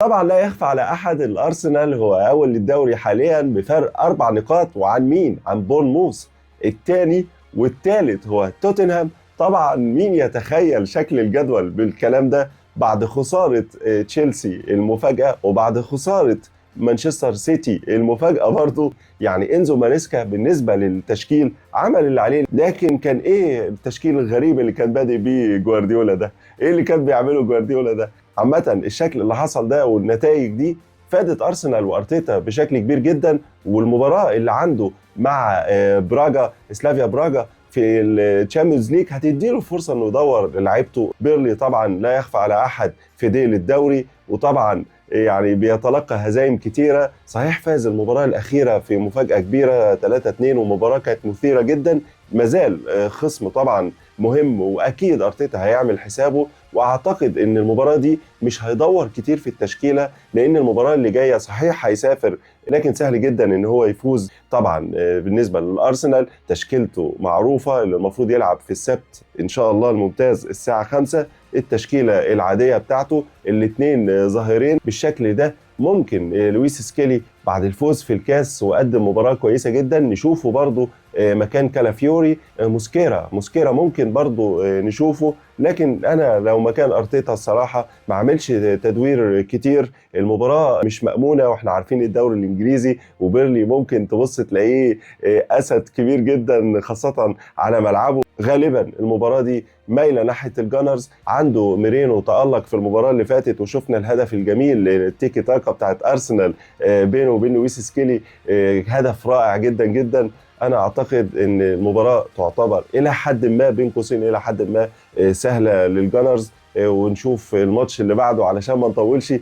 طبعا لا يخفى على احد الارسنال هو اول للدوري حاليا بفرق 4 نقاط، وعن مين؟ عن بورنموث الثاني، والثالث هو توتنهام. طبعا مين يتخيل شكل الجدول بالكلام ده بعد خسارة تشيلسي المفاجأة، وبعد خسارة مانشستر سيتي المفاجأة برضو. يعني انزو ماريسكا بالنسبة للتشكيل عمل اللي عليه، لكن كان ايه التشكيل الغريب اللي كان بادئ بيه جوارديولا ده؟ ايه اللي كان بيعمله جوارديولا ده؟ عامة الشكل اللي حصل ده والنتائج دي فادت ارسنال وارتيتا بشكل كبير جدا. والمباراه اللي عنده مع براجا، سلافيا براجا في الشامبيونز ليج، هتديله فرصه انه يدور لعيبته. بيرلي طبعا لا يخفى على احد في ديل الدوري، وطبعا يعني بيتلقى هزايم كتيره. صحيح فاز المباراه الاخيره في مفاجاه كبيره 3-2، ومباراه كانت مثيره جدا. مازال خصم طبعا مهم، واكيد ارتيتا هيعمل حسابه. واعتقد ان المباراه دي مش هيدور كتير في التشكيله، لان المباراه اللي جايه صحيح هيسافر، لكن سهل جدا ان هو يفوز. طبعا بالنسبه للارسنال تشكيلته معروفه، اللي المفروض يلعب في السبت ان شاء الله الممتاز الساعه 5. التشكيله العاديه بتاعته الاثنين ظاهرين بالشكل ده. ممكن لويس سكيلي بعد الفوز في الكاس وقدم مباراه كويسه جدا نشوفه برضه مكان كالافيوري. موسكيرا ممكن برضه نشوفه، لكن انا لو مكان ارتيتا الصراحه ما عملش تدوير كتير. المباراه مش مامونه، واحنا عارفين الدوري الانجليزي، وبيرلي ممكن تبص تلاقيه اسد كبير جدا خاصه على ملعبه. غالبا المباراه دي مايله ناحيه الجانرز. عنده ميرينو تالق في المباراه اللي فاتت، وشفنا الهدف الجميل التيكي تاكا بتاعت ارسنال بينه وبين لويس سكيلي، هدف رائع جدا جدا. انا اعتقد ان المباراه تعتبر الى حد ما بين قوسين الى حد ما سهله للجانرز. ونشوف الماتش اللي بعده علشان ما نطولش.